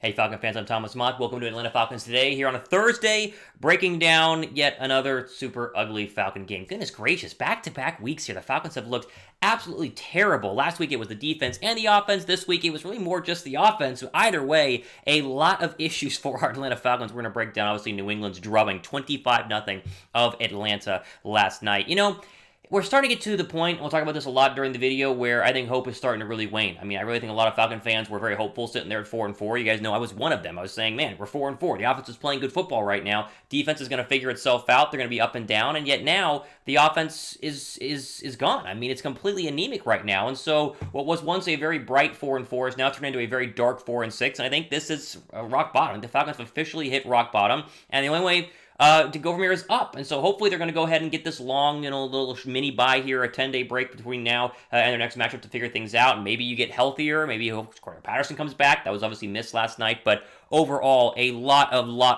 Hey Falcon fans, I'm Thomas Mott. Welcome to Atlanta Falcons Today here on a Thursday, breaking down yet another super ugly Falcon game. Goodness gracious, back-to-back weeks here. The Falcons have looked absolutely terrible. Last week it was the defense and the offense. This week it was really more just the offense. So either way, a lot of issues for our Atlanta Falcons. We're going to break down, obviously, New England's drubbing 25-0 of Atlanta last night. We're starting to get to the point, we'll talk about this a lot during the video, where I think hope is starting to really wane. I mean, I really think a lot of Falcon fans were very hopeful sitting there at 4-4. You guys know I was one of them. I was saying, man, we're 4-4. The offense is playing good football right now. Defense is going to figure itself out. They're going to be up and down, and yet now the offense is gone. I mean, it's completely anemic right now, and so what was once a very bright 4-4 is now turned into a very dark 4-6, and I think this is rock bottom. The Falcons have officially hit rock bottom, and the only way to go from here is up. And so hopefully they're going to go ahead and get this long, little mini bye here, a 10-day break between now and their next matchup to figure things out. And maybe you get healthier. Maybe Cordarrelle Patterson comes back. That was obviously missed last night. But overall, a lot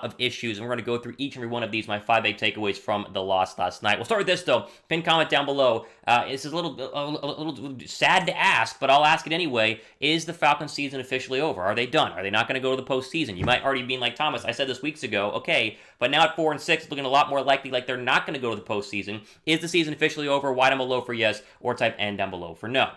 of issues. And we're going to go through each and every one of these, my 5 big takeaways from the loss last night. We'll start with this, though. Pin comment down below. This is a little sad to ask, but I'll ask it anyway. Is the Falcons season officially over? Are they done? Are they not going to go to the postseason? You might already be like, Thomas, I said this weeks ago. Okay, but now at 4-6, it's looking a lot more likely like they're not going to go to the postseason. Is the season officially over? Write down below for yes, or type N down below for no.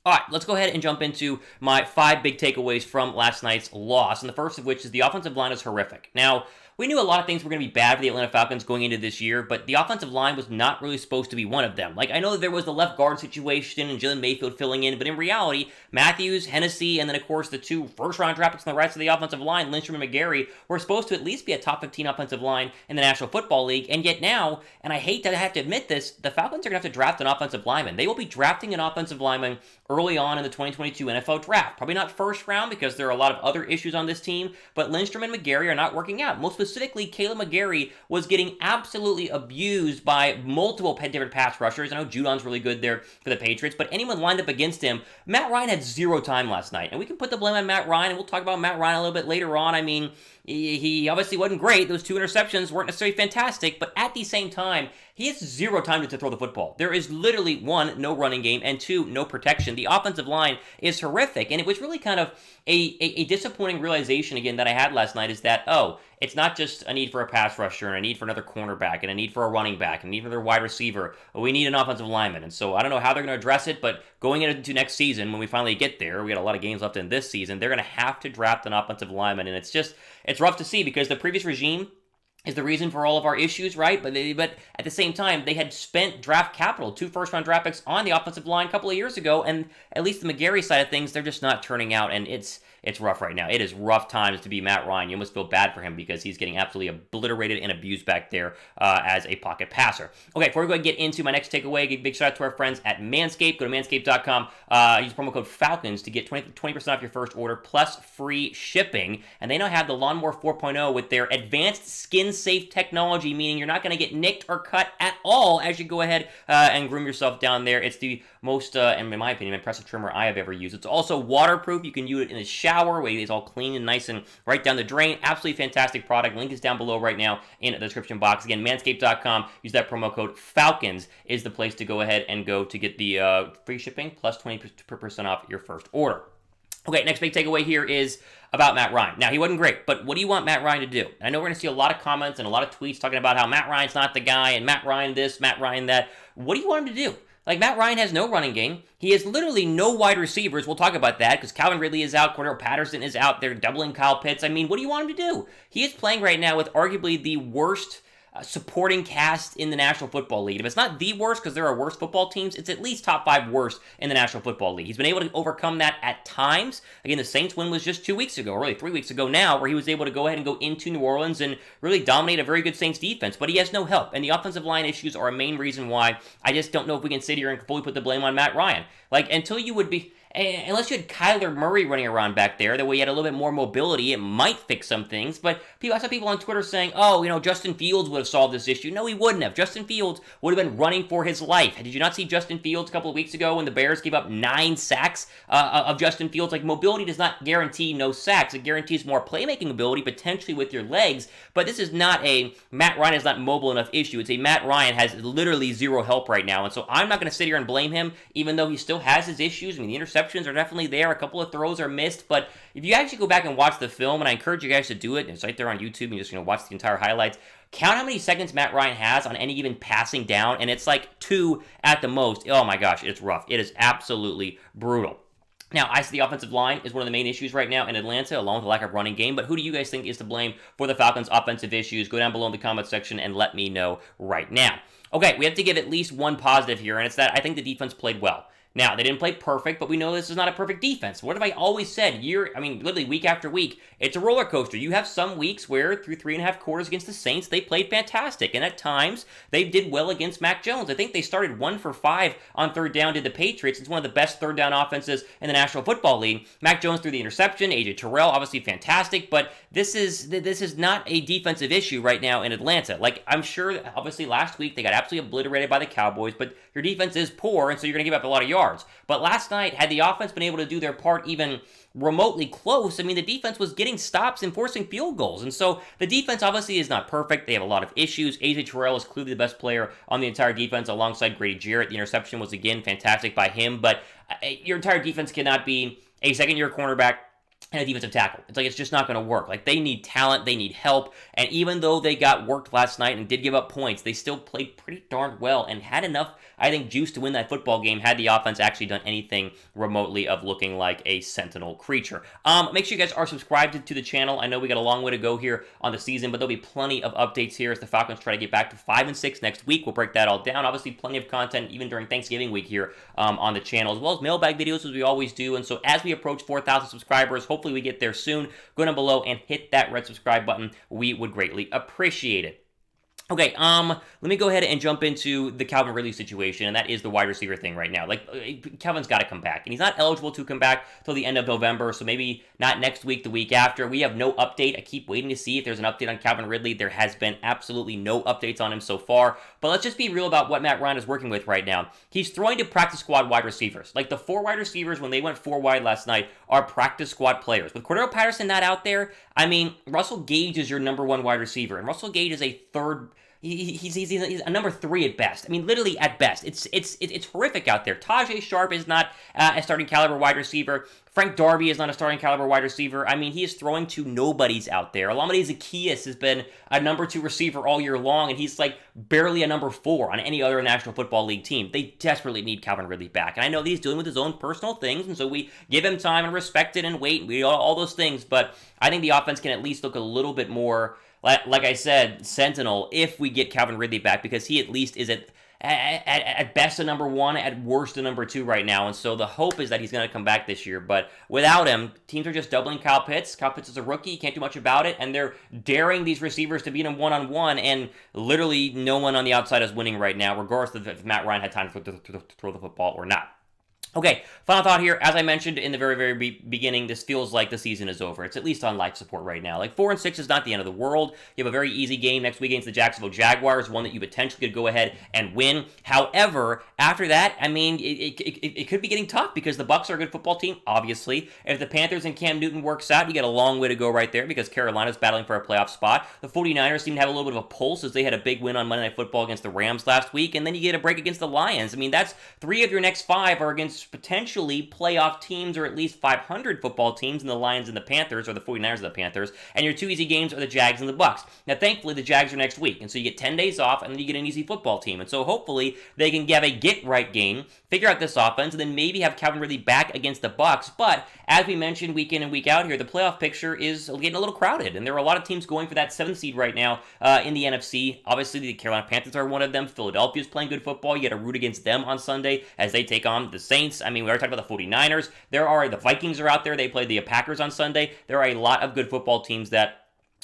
All right, let's go ahead and jump into my 5 big takeaways from last night's loss, and the first of which is the offensive line is horrific. Now, we knew a lot of things were going to be bad for the Atlanta Falcons going into this year, but the offensive line was not really supposed to be one of them. Like, I know that there was the left guard situation and Jalen Mayfield filling in, but in reality, Matthews, Hennessy, and then, of course, the 2 first-round draft picks on the right side of the offensive line, Lindstrom and McGarry, were supposed to at least be a top 15 offensive line in the National Football League, and yet now, and I hate that I have to admit this, the Falcons are going to have to draft an offensive lineman. They will be drafting an offensive lineman early on in the 2022 NFL Draft. Probably not first round because there are a lot of other issues on this team, but Lindstrom and McGarry are not working out. Most specifically, Caleb McGarry was getting absolutely abused by multiple different pass rushers. I know Judon's really good there for the Patriots, but anyone lined up against him, Matt Ryan had 0 time last night. And we can put the blame on Matt Ryan, and we'll talk about Matt Ryan a little bit later on. I mean, he obviously wasn't great. Those 2 interceptions weren't necessarily fantastic, but at the same time, he has 0 time to throw the football. There is literally, 1, no running game, and 2, no protection. The offensive line is horrific, and it was really kind of a disappointing realization, again, that I had last night is that, it's not just a need for a pass rusher and a need for another cornerback and a need for a running back and a need for another wide receiver. We need an offensive lineman. And so I don't know how they're going to address it, but going into next season, when we finally get there, we got a lot of games left in this season, they're going to have to draft an offensive lineman. And it's rough to see because the previous regime is the reason for all of our issues, right? But at the same time, they had spent draft capital, 2 first-round draft picks on the offensive line a couple of years ago, and at least the McGarry side of things, they're just not turning out, and it's rough right now. It is rough times to be Matt Ryan. You almost feel bad for him because he's getting absolutely obliterated and abused back there as a pocket passer. Okay, before we go and get into my next takeaway, a big shout out to our friends at Manscaped. Go to manscaped.com. Use promo code FALCONS to get 20% off your first order plus free shipping. And they now have the Lawnmower 4.0 with their advanced skin-safe technology, meaning you're not going to get nicked or cut at all as you go ahead and groom yourself down there. It's the most, in my opinion, impressive trimmer I have ever used. It's also waterproof. You can use it in the shower where it's all clean and nice and right down the drain. Absolutely fantastic product. Link is down below right now in the description box. Again, manscaped.com. Use that promo code FALCONS is the place to go ahead and go to get the free shipping plus 20% off your first order. Okay, next big takeaway here is about Matt Ryan. Now, he wasn't great, but what do you want Matt Ryan to do? I know we're going to see a lot of comments and a lot of tweets talking about how Matt Ryan's not the guy and Matt Ryan this, Matt Ryan that. What do you want him to do? Like, Matt Ryan has no running game. He has literally no wide receivers. We'll talk about that because Calvin Ridley is out. Cordarrelle Patterson is out. They're doubling Kyle Pitts. I mean, what do you want him to do? He is playing right now with arguably the worst supporting cast in the National Football League. If it's not the worst, because there are worse football teams, it's at least top 5 worst in the National Football League. He's been able to overcome that at times. Again, the Saints win was just 2 weeks ago, or really 3 weeks ago now, where he was able to go ahead and go into New Orleans and really dominate a very good Saints defense, but he has no help, and the offensive line issues are a main reason why I just don't know if we can sit here and fully put the blame on Matt Ryan. Like, until you would be... Unless you had Kyler Murray running around back there, that way you had a little bit more mobility, it might fix some things. But I saw people on Twitter saying, Justin Fields would have solved this issue. No, he wouldn't have. Justin Fields would have been running for his life. Did you not see Justin Fields a couple of weeks ago when the Bears gave up 9 sacks of Justin Fields? Like, mobility does not guarantee no sacks. It guarantees more playmaking ability, potentially with your legs. But this is not a Matt Ryan is not mobile enough issue. It's a Matt Ryan has literally zero help right now. And so I'm not going to sit here and blame him, even though he still has his issues. I mean, the interception interceptions are definitely there. A couple of throws are missed, but if you actually go back and watch the film, and I encourage you guys to do it, it's right there on YouTube, and just watch the entire highlights. Count how many seconds Matt Ryan has on any given passing down, and it's like 2 at the most. Oh my gosh, it's rough. It is absolutely brutal. Now, I see the offensive line is one of the main issues right now in Atlanta, along with the lack of running game, but who do you guys think is to blame for the Falcons' offensive issues? Go down below in the comment section and let me know right now. Okay, we have to give at least one positive here, and it's that I think the defense played well. Now, they didn't play perfect, but we know this is not a perfect defense. What have I always said? Literally week after week, it's a roller coaster. You have some weeks where through 3.5 quarters against the Saints, they played fantastic. And at times, they did well against Mac Jones. I think they started 1 for 5 on third down to the Patriots. It's one of the best third down offenses in the National Football League. Mac Jones threw the interception. A.J. Terrell, obviously fantastic, but this is not a defensive issue right now in Atlanta. Like, I'm sure, obviously, last week, they got absolutely obliterated by the Cowboys, but your defense is poor, and so you're going to give up a lot of yards. But last night, had the offense been able to do their part even remotely close, I mean, the defense was getting stops and forcing field goals. And so the defense obviously is not perfect. They have a lot of issues. A.J. Terrell is clearly the best player on the entire defense alongside Grady Jarrett. The interception was, again, fantastic by him. But your entire defense cannot be a second-year cornerback and a defensive tackle. It's just not going to work. They need talent, they need help, and even though they got worked last night and did give up points, they still played pretty darn well and had enough, I think, juice to win that football game had the offense actually done anything remotely of looking like a sentinel creature. Make sure you guys are subscribed to the channel. I know we got a long way to go here on the season, but there'll be plenty of updates here as the Falcons try to get back to 5-6 next week. We'll break that all down. Obviously, plenty of content even during Thanksgiving week here on the channel, as well as mailbag videos as we always do. And so as we approach 4,000 subscribers, hopefully we get there soon. Go down below and hit that red subscribe button. We would greatly appreciate it. Okay, let me go ahead and jump into the Calvin Ridley situation, and that is the wide receiver thing right now. Calvin's got to come back, and he's not eligible to come back till the end of November, so maybe not next week, the week after. We have no update. I keep waiting to see if there's an update on Calvin Ridley. There has been absolutely no updates on him so far, but let's just be real about what Matt Ryan is working with right now. He's throwing to practice squad wide receivers. The 4 wide receivers, when they went 4 wide last night, are practice squad players. With Cordarrelle Patterson not out there, I mean, Russell Gage is your number 1 wide receiver, and Russell Gage is a third... He's a number 3 at best. I mean, literally at best. It's horrific out there. Tajay Sharp is not a starting caliber wide receiver. Frank Darby is not a starting caliber wide receiver. I mean, he is throwing to nobodies out there. Olamide Zaccheaus has been a number 2 receiver all year long, and he's barely a number 4 on any other National Football League team. They desperately need Calvin Ridley back. And I know that he's dealing with his own personal things, and so we give him time and respect it and wait, and all those things, but I think the offense can at least look a little bit more, like I said, sentinel if we get Calvin Ridley back, because he at least is at best a number 1, at worst a number 2 right now, and so the hope is that he's going to come back this year. But without him, teams are just doubling Kyle Pitts. Kyle Pitts is a rookie, he can't do much about it, and they're daring these receivers to beat him one-on-one, and literally no one on the outside is winning right now, regardless of if Matt Ryan had time to throw the football or not. Okay, final thought here. As I mentioned in the very, very beginning, this feels like the season is over. It's at least on life support right now. 4-6 is not the end of the world. You have a very easy game next week against the Jacksonville Jaguars, one that you potentially could go ahead and win. However, after that, I mean, it could be getting tough because the Bucs are a good football team, obviously. If the Panthers and Cam Newton works out, you get a long way to go right there because Carolina's battling for a playoff spot. The 49ers seem to have a little bit of a pulse as they had a big win on Monday Night Football against the Rams last week, and then you get a break against the Lions. I mean, that's 3 of your next 5 are against potentially playoff teams, or at least 500 football teams, in the Lions and the Panthers, or the 49ers and the Panthers, and your 2 easy games are the Jags and the Bucs. Now, thankfully, the Jags are next week, and so you get 10 days off, and then you get an easy football team, and so hopefully they can have a get-right game, figure out this offense, and then maybe have Calvin Ridley back against the Bucs. But as we mentioned week in and week out here, the playoff picture is getting a little crowded, and there are a lot of teams going for that 7th seed right now in the NFC. Obviously, the Carolina Panthers are one of them. Philadelphia's playing good football. You got to root against them on Sunday as they take on the Saints. I mean, we already talked about the 49ers. The Vikings are out there. They play the Packers on Sunday. There are a lot of good football teams that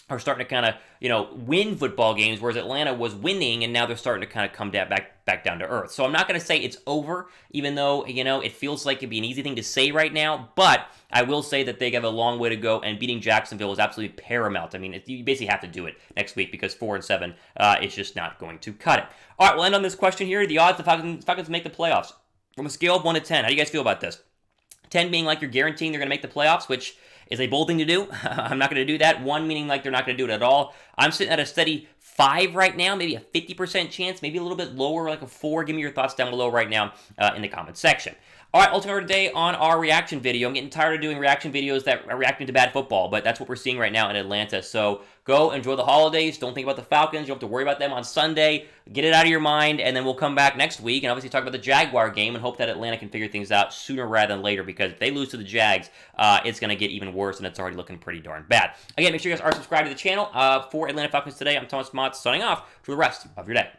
are starting to kind of, win football games, whereas Atlanta was winning, and now they're starting to kind of come back down to earth. So I'm not going to say it's over, even though, it feels like it'd be an easy thing to say right now, but I will say that they have a long way to go, and beating Jacksonville is absolutely paramount. I mean, you basically have to do it next week because 4-7 is just not going to cut it. All right, we'll end on this question here. The odds the Falcons make the playoffs. From a scale of 1 to 10, how do you guys feel about this? 10 being like you're guaranteeing they're going to make the playoffs, which is a bold thing to do. I'm not going to do that. 1 meaning like they're not going to do it at all. I'm sitting at a steady 5 right now, maybe a 50% chance, maybe a little bit lower, like a 4. Give me your thoughts down below right now in the comments section. All right, ultimate today on our reaction video. I'm getting tired of doing reaction videos that are reacting to bad football, but that's what we're seeing right now in Atlanta. So go enjoy the holidays. Don't think about the Falcons. You don't have to worry about them on Sunday. Get it out of your mind, and then we'll come back next week and obviously talk about the Jaguar game and hope that Atlanta can figure things out sooner rather than later, because if they lose to the Jags, it's going to get even worse, and it's already looking pretty darn bad. Again, make sure you guys are subscribed to the channel. For Atlanta Falcons Today, I'm Thomas Mott, signing off for the rest of your day.